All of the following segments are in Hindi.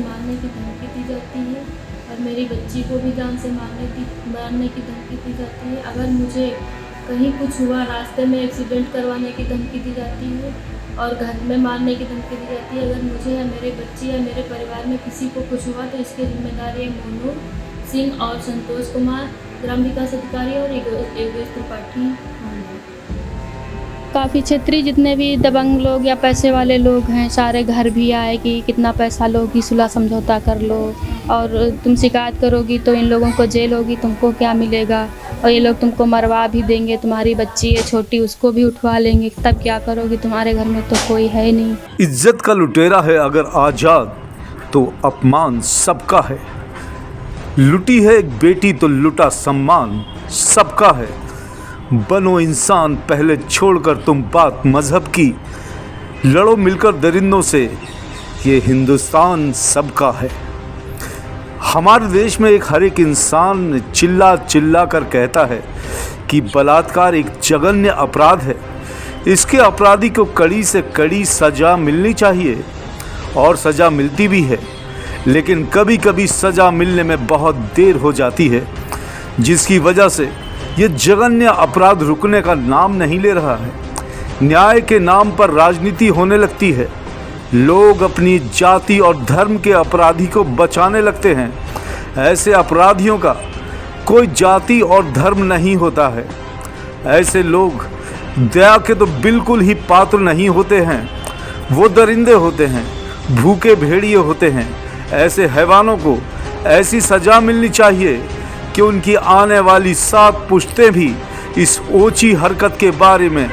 मारने की धमकी दी जाती है और मेरी बच्ची को भी जान से मारने की धमकी दी जाती है। अगर मुझे कहीं कुछ हुआ, रास्ते में एक्सीडेंट करवाने की धमकी दी जाती है और घर में मारने की धमकी दी जाती है। अगर मुझे या मेरे बच्ची या मेरे परिवार में किसी को कुछ हुआ तो इसके जिम्मेदारी मोनू सिंह और संतोष कुमार, ग्राम विकास अधिकारी और योगेश त्रिपाठी होंगे। काफ़ी क्षेत्रीय जितने भी दबंग लोग या पैसे वाले लोग हैं, सारे घर भी आए कि कितना पैसा लोगी, सुलह समझौता कर लो, और तुम शिकायत करोगी तो इन लोगों को जेल होगी, तुमको क्या मिलेगा, और ये लोग तुमको मरवा भी देंगे, तुम्हारी बच्ची है छोटी उसको भी उठवा लेंगे, तब क्या करोगी, तुम्हारे घर में तो कोई है नहीं। इज्जत का लुटेरा है अगर आज़ाद तो अपमान सबका है। लुटी है एक बेटी तो लुटा सम्मान सबका है। बनो इंसान पहले छोड़कर तुम बात मजहब की, लड़ो मिलकर दरिंदों से, ये हिंदुस्तान सबका है। हमारे देश में हर एक इंसान चिल्ला चिल्ला कर कहता है कि बलात्कार एक जघन्य अपराध है, इसके अपराधी को कड़ी से कड़ी सज़ा मिलनी चाहिए और सज़ा मिलती भी है, लेकिन कभी कभी सज़ा मिलने में बहुत देर हो जाती है, जिसकी वजह से ये जघन्य अपराध रुकने का नाम नहीं ले रहा है। न्याय के नाम पर राजनीति होने लगती है। लोग अपनी जाति और धर्म के अपराधी को बचाने लगते हैं। ऐसे अपराधियों का कोई जाति और धर्म नहीं होता है। ऐसे लोग दया के तो बिल्कुल ही पात्र नहीं होते हैं। वो दरिंदे होते हैं, भूखे भेड़िए होते हैं। ऐसे हैवानों को ऐसी सज़ा मिलनी चाहिए कि उनकी आने वाली 7 पुश्तें भी इस ओछी हरकत के बारे में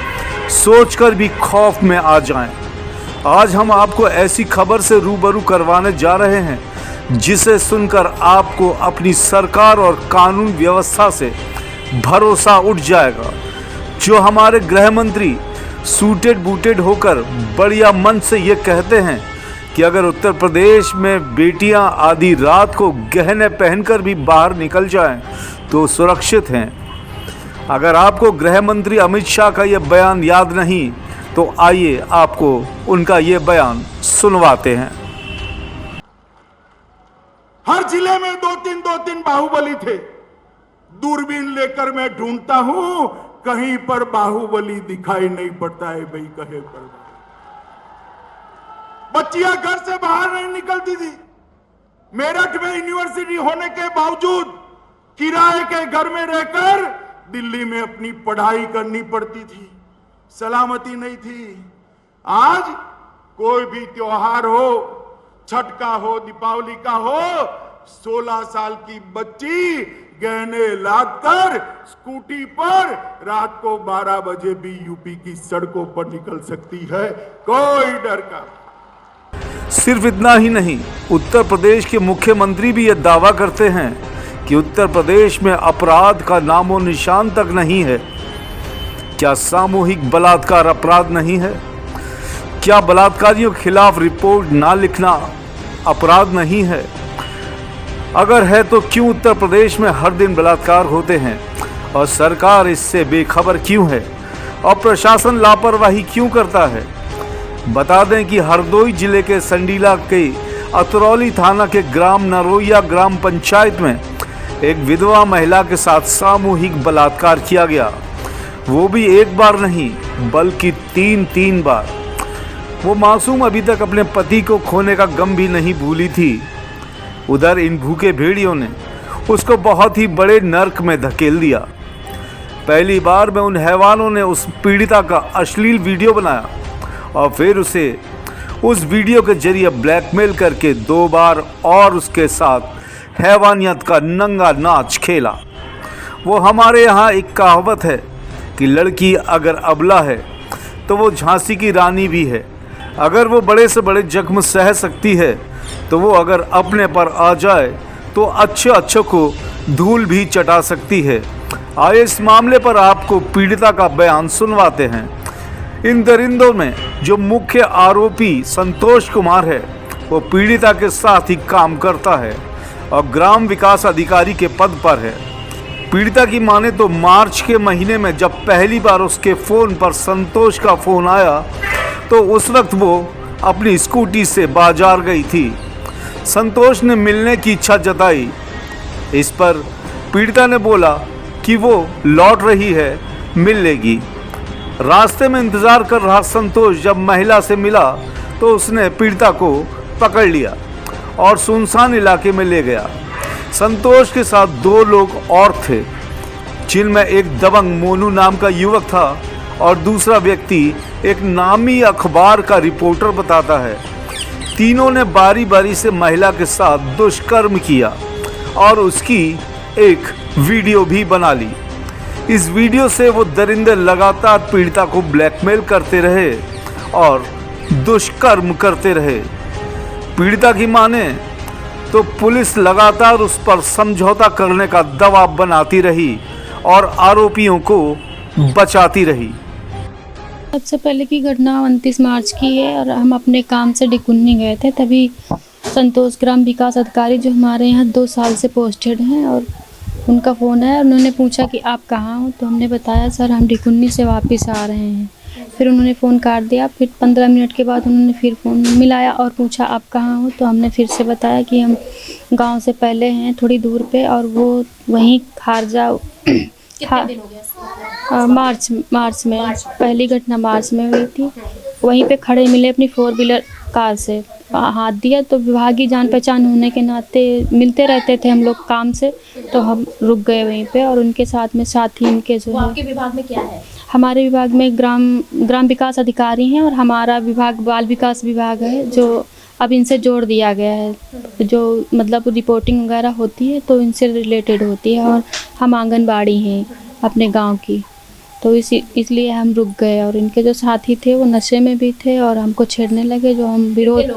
सोचकर भी खौफ में आ जाएं। आज हम आपको ऐसी खबर से रूबरू करवाने जा रहे हैं जिसे सुनकर आपको अपनी सरकार और कानून व्यवस्था से भरोसा उठ जाएगा। जो हमारे गृह मंत्री सूटेड बूटेड होकर बढ़िया मन से ये कहते हैं कि अगर उत्तर प्रदेश में बेटियां आधी रात को गहने पहनकर भी बाहर निकल जाएं तो सुरक्षित हैं। अगर आपको गृह मंत्री अमित शाह का ये बयान याद नहीं तो आइए आपको उनका ये बयान सुनवाते हैं। हर जिले में दो तीन बाहुबली थे। दूरबीन लेकर मैं ढूंढता हूं, कहीं पर बाहुबली दिखाई नहीं पड़ता है। भाई कहे पर बच्चियां घर से बाहर नहीं निकलती थी। मेरठ में यूनिवर्सिटी होने के बावजूद किराए के घर में रहकर दिल्ली में अपनी पढ़ाई करनी पड़ती थी। सलामती नहीं थी। आज कोई भी त्योहार हो, छठ का हो, दीपावली का हो, 16 साल की बच्ची गहने लादकर स्कूटी पर रात को 12 बजे भी यूपी की सड़कों पर निकल सकती है, कोई डर का। सिर्फ इतना ही नहीं, उत्तर प्रदेश के मुख्यमंत्री भी यह दावा करते हैं कि उत्तर प्रदेश में अपराध का नामो निशान तक नहीं है। क्या सामूहिक बलात्कार अपराध नहीं है? क्या बलात्कारियों के खिलाफ रिपोर्ट ना लिखना अपराध नहीं है? अगर है तो क्यों उत्तर प्रदेश में हर दिन बलात्कार होते हैं और सरकार इससे बेखबर क्यों है और प्रशासन लापरवाही क्यों करता है? बता दें कि हरदोई जिले के संडीला के अतरौली थाना के ग्राम नरोया ग्राम पंचायत में एक विधवा महिला के साथ सामूहिक बलात्कार किया गया। वो भी एक बार नहीं बल्कि 3 बार। वो मासूम अभी तक अपने पति को खोने का गम भी नहीं भूली थी। उधर इन भूखे भेड़ियों ने उसको बहुत ही बड़े नर्क में धकेल दिया। पहली बार में उन हैवानों ने उस पीड़िता का अश्लील वीडियो बनाया और फिर उसे उस वीडियो के जरिए ब्लैकमेल करके 2 बार और उसके साथ हैवानियत का नंगा नाच खेला। वो हमारे यहाँ एक कहावत है कि लड़की अगर अबला है तो वो झांसी की रानी भी है। अगर वो बड़े से बड़े जख्म सह सकती है तो वो अगर अपने पर आ जाए तो अच्छे को धूल भी चटा सकती है। आइए इस मामले पर आपको पीड़िता का बयान सुनवाते हैं। इन दरिंदों में जो मुख्य आरोपी संतोष कुमार है वो पीड़िता के साथ ही काम करता है और ग्राम विकास अधिकारी के पद पर है। पीड़िता की माने तो मार्च के महीने में जब पहली बार उसके फ़ोन पर संतोष का फ़ोन आया तो उस वक्त वो अपनी स्कूटी से बाजार गई थी। संतोष ने मिलने की इच्छा जताई। इस पर पीड़िता ने बोला कि वो लौट रही है, मिल लेगी। रास्ते में इंतज़ार कर रहा संतोष जब महिला से मिला तो उसने पीड़िता को पकड़ लिया और सुनसान इलाके में ले गया। संतोष के साथ 2 लोग और थे, जिनमें एक दबंग मोनू नाम का युवक था और दूसरा व्यक्ति एक नामी अखबार का रिपोर्टर बताता है। तीनों ने बारी बारी से महिला के साथ दुष्कर्म किया और उसकी एक वीडियो भी बना ली। इस वीडियो से वो दरिंदे लगातार पीड़िता को ब्लैकमेल करते रहे और दुष्कर्म करते रहे। पीड़िता की माने तो पुलिस लगातार उस पर समझौता करने का दबाव बनाती रही और आरोपियों को बचाती रही। सबसे पहले की घटना 29 मार्च की है और हम अपने काम से डिकुन्नी गए थे। तभी संतोष ग्राम विकास अधिकारी जो हमारे यहाँ 2 साल से पोस्टेड हैं और उनका फ़ोन आया। उन्होंने पूछा कि आप कहाँ हो, तो हमने बताया सर हम डिकुन्नी से वापस आ रहे हैं। फिर उन्होंने फ़ोन काट दिया। फिर 15 मिनट के बाद उन्होंने फिर फ़ोन मिलाया और पूछा आप कहाँ हो, तो हमने फिर से बताया कि हम गांव से पहले हैं थोड़ी दूर पे और वो वहीं खारजा कितने दिन हो गया? मार्च में पहली घटना मार्च में हुई थी। वहीं पे खड़े मिले अपनी 4 व्हीलर कार से, हाथ दिया। तो विभागीय जान पहचान होने के नाते मिलते रहते थे हम लोग काम से, तो हम रुक गए वहीं पे और उनके साथ में साथी इनके जो है। आपके विभाग में क्या है? हमारे विभाग में ग्राम विकास अधिकारी हैं और हमारा विभाग बाल विकास विभाग है, जो अब इनसे जोड़ दिया गया है। जो मतलब रिपोर्टिंग वगैरह होती है तो इनसे रिलेटेड होती है और हम आंगनबाड़ी हैं अपने गांव की, तो इसलिए हम रुक गए। और इनके जो साथी थे वो नशे में भी थे और हमको छेड़ने लगे, जो हम विरोध।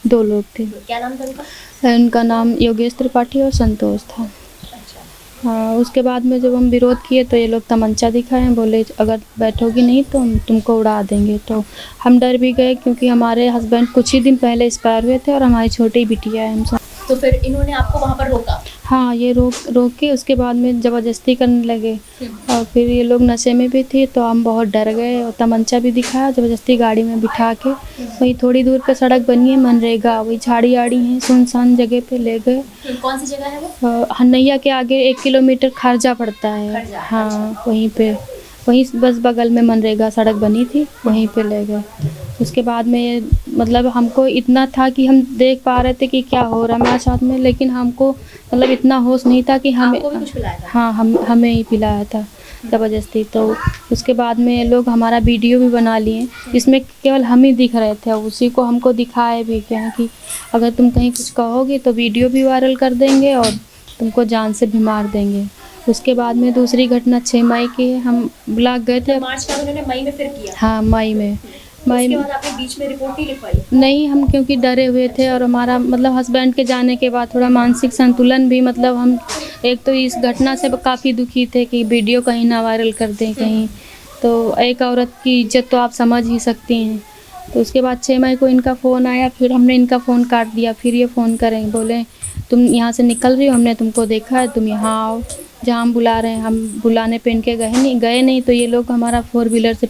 2 लोग थे। क्या नाम था उनका? उनका नाम योगेश त्रिपाठी और संतोष था। हाँ, उसके बाद में जब हम विरोध किए तो ये लोग तमंचा दिखाए, बोले अगर बैठोगी नहीं तो हम तुमको उड़ा देंगे। तो हम डर भी गए क्योंकि हमारे हस्बैंड कुछ ही दिन पहले एक्सपायर हुए थे और हमारी छोटी बिटिया है हमसे। तो फिर इन्होंने आपको वहाँ पर रोका? हाँ, ये रोक के उसके बाद में ज़बरदस्ती करने लगे और फिर ये लोग नशे में भी थे तो हम बहुत डर गए और तमंचा भी दिखाया, ज़बरदस्ती गाड़ी में बिठा के वही थोड़ी दूर पे सड़क बनी है मनरेगा, वही झाड़ी आड़ी है सुनसान जगह पे ले गए। कौन सी जगह है वो? हनैया के आगे 1 किलोमीटर खारजा पड़ता है। हाँ, वहीं बस बगल में मनरेगा सड़क बनी थी, वहीं पे ले गए। उसके बाद में मतलब हमको इतना था कि हम देख पा रहे थे कि क्या हो रहा है हमारे साथ में, लेकिन हमको मतलब इतना होश नहीं था कि हमें आपको भी कुछ पिलाया था? हाँ, हमें ही पिलाया था ज़बरदस्ती। तो उसके बाद में लोग हमारा वीडियो भी बना लिए, जिसमें केवल हम ही दिख रहे थे। उसी को हमको दिखाए भी क्या कि अगर तुम कहीं कुछ कहोगे तो वीडियो भी वायरल कर देंगे और तुमको जान से भी मार देंगे। उसके बाद में दूसरी घटना 6 मई की है। हम ब्लॉक गए थे। मार्च का उन्होंने मई में फिर किया? हाँ, मई में। उसके बाद आपने बीच में रिपोर्ट नहीं लिखवाई? नहीं, हम क्योंकि डरे हुए थे और हमारा मतलब हस्बैंड के जाने के बाद थोड़ा मानसिक संतुलन भी, मतलब हम एक तो इस घटना से काफ़ी दुखी थे कि वीडियो कहीं ना वायरल कर दें कहीं, तो एक औरत की इज्जत तो आप समझ ही सकती हैं। तो उसके बाद 6 मई को इनका फ़ोन आया, फिर हमने इनका फ़ोन काट दिया। फिर ये फ़ोन करें, बोले तुम यहाँ से निकल रही हो, हमने तुमको देखा है, तुम यहाँ आओ जहाँ हम बुला रहे हैं। हम बुलाने पे इनके गए नहीं तो ये लोग हमारा 4 व्हीलर से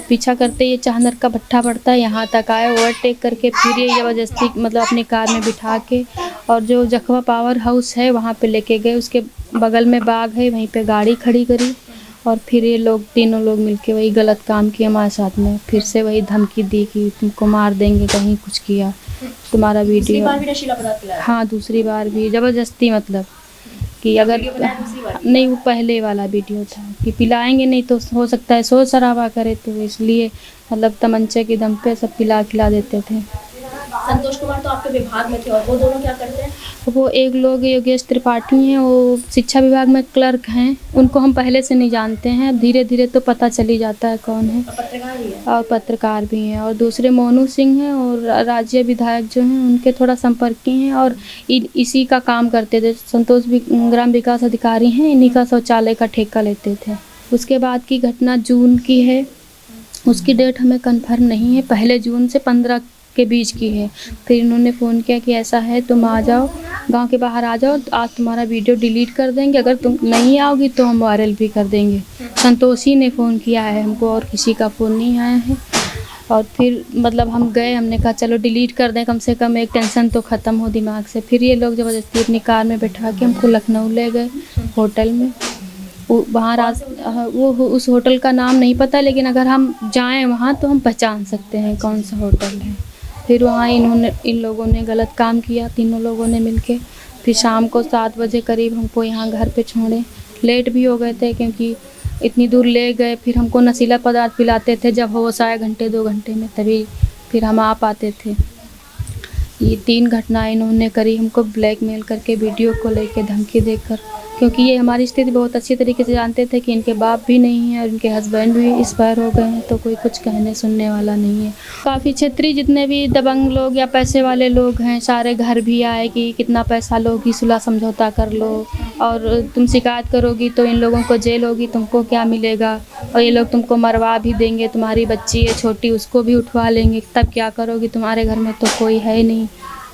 पीछा करते ये चाहनर का भट्ठा पड़ता है यहाँ तक आए, ओवरटेक करके फिर ये ज़बरदस्ती मतलब अपनी कार में बिठा के और जो जखवा पावर हाउस है वहाँ पे लेके गए। उसके बगल में बाग है, वहीं पे गाड़ी खड़ी करी और फिर ये लोग तीनों लोग मिलके वही गलत काम किया हमारे साथ में। फिर से वही धमकी दी कि तुमको मार देंगे कहीं कुछ किया, तुम्हारा वीडियो। दूसरी बार भी नशीला पदार्थ पिलाया? हाँ, दूसरी बार भी ज़बरदस्ती, मतलब कि अगर नहीं, वो पहले वाला वीडियो था कि पिलाएंगे नहीं तो हो सकता है शोर शराबा करे, तो इसलिए मतलब तमंचे की दम पे सब खिला देते थे। संतोष कुमार तो आपके विभाग में थे और वो दोनों क्या करते हैं? वो एक लोग योगेश त्रिपाठी हैं, वो शिक्षा विभाग में क्लर्क हैं। उनको हम पहले से नहीं जानते हैं, धीरे धीरे तो पता चल ही जाता है कौन है। पत्रकार भी है? और पत्रकार भी हैं। और दूसरे मोनू सिंह हैं और राज्य विधायक जो हैं उनके थोड़ा संपर्की हैं और इसी का काम करते थे। संतोष भी ग्राम विकास अधिकारी हैं, इन्हीं का शौचालय का ठेका लेते थे। उसके बाद की घटना जून की है, उसकी डेट हमें कन्फर्म नहीं है, पहले जून से 15 के बीच की है। फिर इन्होंने फ़ोन किया कि ऐसा है तुम आ जाओ, गांव के बाहर आ जाओ, आज तुम्हारा वीडियो डिलीट कर देंगे, अगर तुम नहीं आओगी तो हम वायरल भी कर देंगे। संतोषी ने फ़ोन किया है हमको और किसी का फ़ोन नहीं आया है। और फिर मतलब हम गए, हमने कहा चलो डिलीट कर दें, कम से कम एक टेंशन तो ख़त्म हो दिमाग से। फिर ये लोग ज़बरदस्ती अपनी कार में बैठा के हमको लखनऊ ले गए होटल में। वहाँ वो उस होटल का नाम नहीं पता, लेकिन अगर हम जाएं वहाँ तो हम पहचान सकते हैं कौन सा होटल है। फिर वहाँ इन लोगों ने गलत काम किया, तीनों लोगों ने मिलके। फिर शाम को 7 बजे करीब हमको यहाँ घर पे छोड़े। लेट भी हो गए थे क्योंकि इतनी दूर ले गए। फिर हमको नशीला पदार्थ पिलाते थे, जब होश आए घंटे 2 घंटे में, तभी फिर हम आ पाते थे। ये 3 घटनाएं इन्होंने करी, हमको ब्लैकमेल करके, वीडियो को लेके धमकी देकर। क्योंकि ये हमारी स्थिति बहुत अच्छी तरीके से जानते थे कि इनके बाप भी नहीं हैं और इनके हस्बैंड भी एक्सपायर हो गए हैं, तो कोई कुछ कहने सुनने वाला नहीं है। काफ़ी क्षेत्रीय जितने भी दबंग लोग या पैसे वाले लोग हैं, सारे घर भी आए कि कितना पैसा लोगी, सुलह समझौता कर लो, और तुम शिकायत करोगी तो इन लोगों को जेल होगी, तुमको क्या मिलेगा, और ये लोग तुमको मरवा भी देंगे, तुम्हारी बच्ची है छोटी उसको भी उठवा लेंगे, तब क्या करोगी, तुम्हारे घर में तो कोई है नहीं।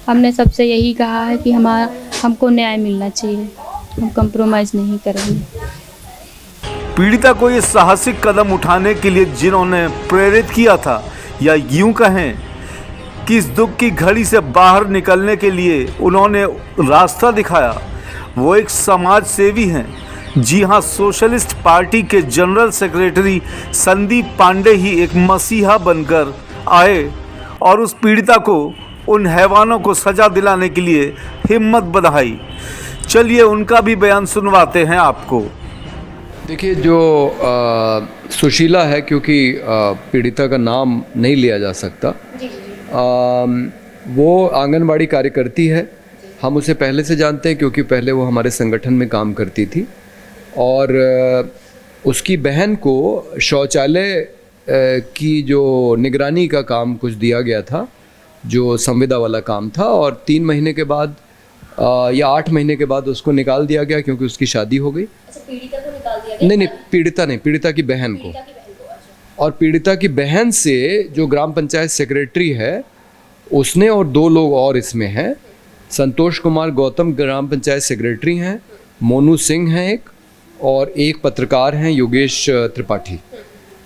हमने सबसे यही कहा है कि हमको न्याय मिलना चाहिए, हम कंप्रोमाइज़ नहीं करेंगे। पीड़िता को ये साहसिक कदम उठाने के लिए जिन्होंने प्रेरित किया था, या यूं कहें कि इस दुख की घड़ी से बाहर निकलने के लिए उन्होंने रास्ता दिखाया, वो एक समाज सेवी हैं। जी हाँ, सोशलिस्ट पार्टी के जनरल सेक्रेटरी संदीप पांडे ही एक मसीहा बनकर आए और उस पीड़िता को, उन हैवानों को सजा दिलाने के लिए हिम्मत बढ़ाई। चलिए उनका भी बयान सुनवाते हैं आपको। देखिए, जो सुशीला है, क्योंकि पीड़िता का नाम नहीं लिया जा सकता, वो आंगनबाड़ी कार्यकर्ती है। हम उसे पहले से जानते हैं क्योंकि पहले वो हमारे संगठन में काम करती थी, और उसकी बहन को शौचालय की जो निगरानी का काम कुछ दिया गया था, जो संविदा वाला काम था, और 3 महीने के बाद या 8 महीने के बाद उसको निकाल दिया गया क्योंकि उसकी शादी हो गई। अच्छा, पीड़िता को निकाल दिया गया? नहीं, पीड़िता की बहन को। और पीड़िता की बहन से जो ग्राम पंचायत सेक्रेटरी है, उसने, और 2 लोग और इसमें हैं, संतोष कुमार गौतम ग्राम पंचायत सेक्रेटरी हैं, मोनू सिंह हैं एक, और एक पत्रकार हैं योगेश त्रिपाठी।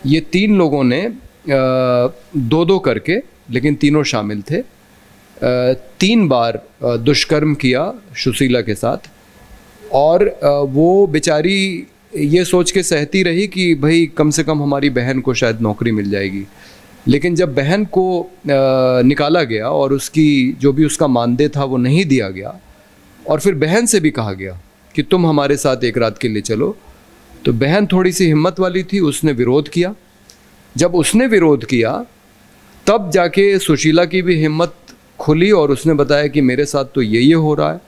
ये 3 लोगों ने 2-2 करके, लेकिन तीनों शामिल थे, 3 बार दुष्कर्म किया सुशीला के साथ। और वो बेचारी ये सोच के सहती रही कि भाई कम से कम हमारी बहन को शायद नौकरी मिल जाएगी। लेकिन जब बहन को निकाला गया और उसकी जो भी उसका मानदेय था वो नहीं दिया गया, और फिर बहन से भी कहा गया कि तुम हमारे साथ एक रात के लिए चलो, तो बहन थोड़ी सी हिम्मत वाली थी, उसने विरोध किया। जब उसने विरोध किया तब जाके सुशीला की भी हिम्मत खुली और उसने बताया कि मेरे साथ तो ये हो रहा है।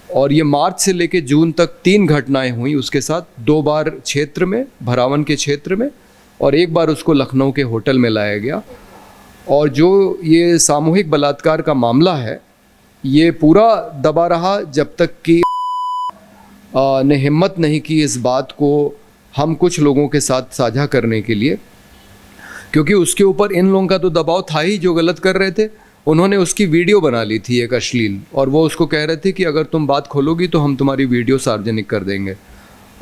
और ये मार्च से लेके जून तक 3 घटनाएं हुई उसके साथ, 2 बार क्षेत्र में, भरावन के क्षेत्र में, और 1 बार उसको लखनऊ के होटल में लाया गया। और जो ये सामूहिक बलात्कार का मामला है, ये पूरा दबा रहा जब तक कि ने हिम्मत नहीं की इस बात को हम कुछ लोगों के साथ साझा करने के लिए, क्योंकि उसके ऊपर इन लोगों का तो दबाव था ही जो गलत कर रहे थे। उन्होंने उसकी वीडियो बना ली थी एक अश्लील, और वो उसको कह रहे थे कि अगर तुम बात खोलोगी तो हम तुम्हारी वीडियो सार्वजनिक कर देंगे।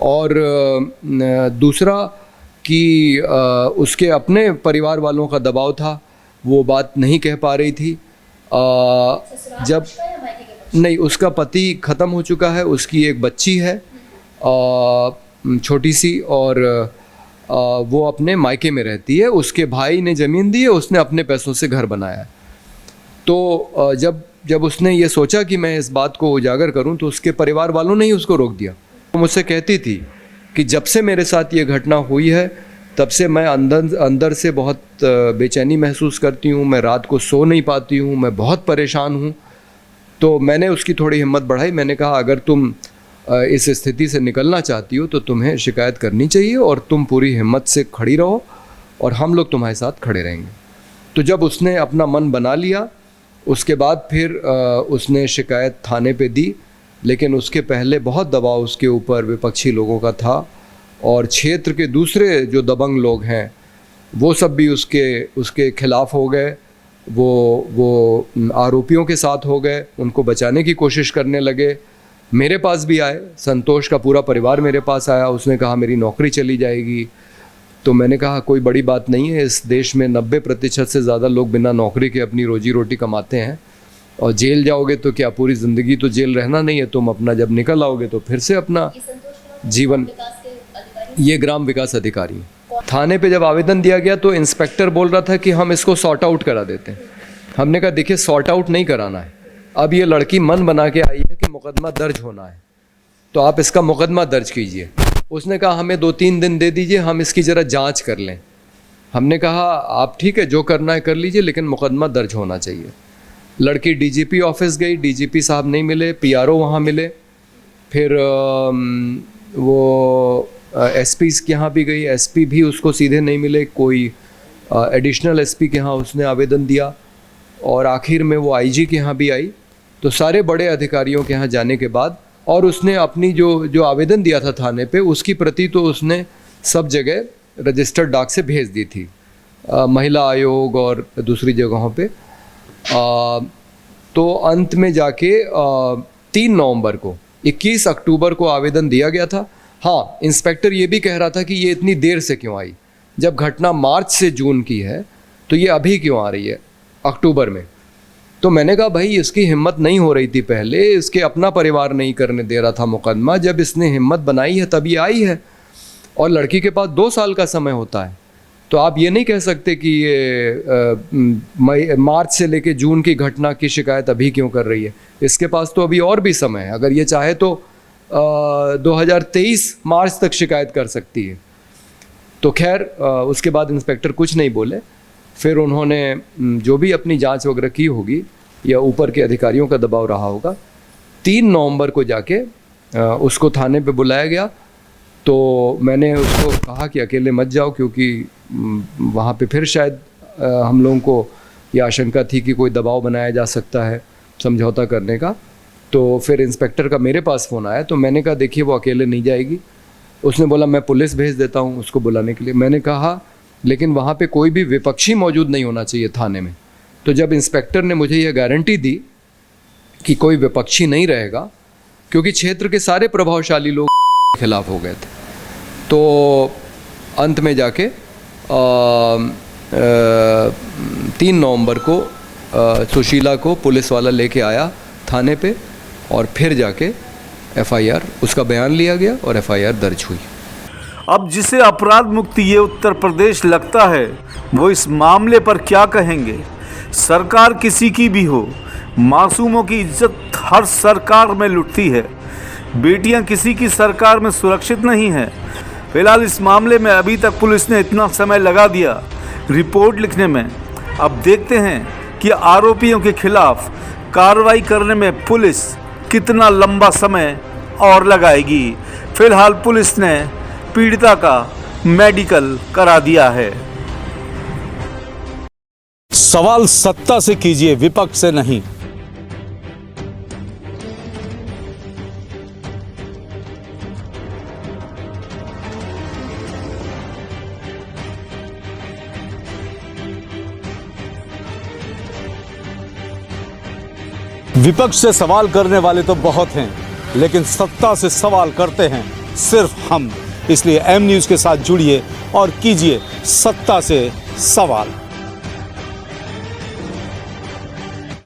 और दूसरा कि उसके अपने परिवार वालों का दबाव था, वो बात नहीं कह पा रही थी। जब नहीं, उसका पति ख़त्म हो चुका है, उसकी एक बच्ची है छोटी सी, और वो अपने मायके में रहती है। उसके भाई ने ज़मीन दी है, उसने अपने पैसों से घर बनाया है। तो जब उसने ये सोचा कि मैं इस बात को उजागर करूं, तो उसके परिवार वालों ने ही उसको रोक दिया। वो मुझसे कहती थी कि जब से मेरे साथ ये घटना हुई है, तब से मैं अंदर से बहुत बेचैनी महसूस करती हूँ, मैं रात को सो नहीं पाती हूँ, मैं बहुत परेशान हूँ। तो मैंने उसकी थोड़ी हिम्मत बढ़ाई। मैंने कहा अगर तुम इस स्थिति से निकलना चाहती हो तो तुम्हें शिकायत करनी चाहिए, और तुम पूरी हिम्मत से खड़ी रहो और हम लोग तुम्हारे साथ खड़े रहेंगे। तो जब उसने अपना मन बना लिया, उसके बाद फिर उसने शिकायत थाने पे दी, लेकिन उसके पहले बहुत दबाव उसके ऊपर विपक्षी लोगों का था, और क्षेत्र के दूसरे जो दबंग लोग हैं वो सब भी उसके खिलाफ हो गए। वो आरोपियों के साथ हो गए, उनको बचाने की कोशिश करने लगे। मेरे पास भी आए, संतोष का पूरा परिवार मेरे पास आया, उसने कहा मेरी नौकरी चली जाएगी। तो मैंने कहा कोई बड़ी बात नहीं है, इस देश में 90% से ज़्यादा लोग बिना नौकरी के अपनी रोजी रोटी कमाते हैं, और जेल जाओगे तो क्या पूरी ज़िंदगी तो जेल रहना नहीं है, तुम अपना जब निकल आओगे तो फिर से अपना जीवन। ये ग्राम विकास अधिकारी थाने पे जब आवेदन दिया गया तो इंस्पेक्टर बोल रहा था कि हम इसको सॉर्ट आउट करा देते हैं। हमने कहा देखिए सॉर्ट आउट नहीं कराना है, अब ये लड़की मन बना के आई है कि मुकदमा दर्ज होना है, तो आप इसका मुकदमा दर्ज कीजिए। उसने कहा हमें 2-3 दिन दे दीजिए, हम इसकी ज़रा जांच कर लें। हमने कहा आप ठीक है जो करना है कर लीजिए, लेकिन मुकदमा दर्ज होना चाहिए। लड़की डीजीपी ऑफिस गई, डीजीपी साहब नहीं मिले, पीआरओ वहाँ मिले, फिर वो एसपी के यहाँ भी गई, एसपी भी उसको सीधे नहीं मिले, कोई एडिशनल एसपी के यहाँ उसने आवेदन दिया, और आखिर में वो आईजी के यहाँ भी आई। तो सारे बड़े अधिकारियों के यहाँ जाने के बाद, और उसने अपनी जो आवेदन दिया था थाने पे, उसकी प्रति तो उसने सब जगह रजिस्टर्ड डाक से भेज दी थी, महिला आयोग और दूसरी जगहों पे। तो अंत में जाके 3 नवंबर को 21 अक्टूबर को आवेदन दिया गया था। हाँ, इंस्पेक्टर ये भी कह रहा था कि ये इतनी देर से क्यों आई, जब घटना मार्च से जून की है तो ये अभी क्यों आ रही है अक्टूबर में। तो मैंने कहा भाई इसकी हिम्मत नहीं हो रही थी पहले, इसके अपना परिवार नहीं करने दे रहा था मुकदमा, जब इसने हिम्मत बनाई है तभी आई है, और लड़की के पास 2 साल का समय होता है। तो आप ये नहीं कह सकते कि ये मार्च से लेके जून की घटना की शिकायत अभी क्यों कर रही है, इसके पास तो अभी और भी समय है, अगर ये चाहे तो 2023 मार्च तक शिकायत कर सकती है। तो खैर उसके बाद इंस्पेक्टर कुछ नहीं बोले, फिर उन्होंने जो भी अपनी जांच वगैरह की होगी या ऊपर के अधिकारियों का दबाव रहा होगा, 3 नवंबर को जाके उसको थाने पे बुलाया गया। तो मैंने उसको कहा कि अकेले मत जाओ, क्योंकि वहाँ पे फिर शायद हम लोगों को ये आशंका थी कि कोई दबाव बनाया जा सकता है समझौता करने का। तो फिर इंस्पेक्टर का मेरे पास फ़ोन आया, तो मैंने कहा देखिए वो अकेले नहीं जाएगी। उसने बोला मैं पुलिस भेज देता हूँ उसको बुलाने के लिए। मैंने कहा लेकिन वहाँ पे कोई भी विपक्षी मौजूद नहीं होना चाहिए थाने में। तो जब इंस्पेक्टर ने मुझे यह गारंटी दी कि कोई विपक्षी नहीं रहेगा, क्योंकि क्षेत्र के सारे प्रभावशाली लोग खिलाफ हो गए थे, तो अंत में जाके 3 नवंबर को सुशीला को पुलिस वाला लेके आया थाने पे, और फिर जाके एफआईआर उसका बयान लिया गया और एफआईआर दर्ज हुई। अब जिसे अपराध मुक्ति ये उत्तर प्रदेश लगता है, वो इस मामले पर क्या कहेंगे। सरकार किसी की भी हो, मासूमों की इज्जत हर सरकार में लुटती है। बेटियां किसी की सरकार में सुरक्षित नहीं हैं। फिलहाल इस मामले में अभी तक पुलिस ने इतना समय लगा दिया रिपोर्ट लिखने में। अब देखते हैं कि आरोपियों के खिलाफ कार्रवाई करने में पुलिस कितना लंबा समय और लगाएगी। फिलहाल पुलिस ने पीड़िता का मेडिकल करा दिया है। सवाल सत्ता से कीजिए, विपक्ष से नहीं। विपक्ष से सवाल करने वाले तो बहुत हैं, लेकिन सत्ता से सवाल करते हैं सिर्फ हम। इसलिए एम न्यूज़ के साथ जुड़िए और कीजिए सत्ता से सवाल।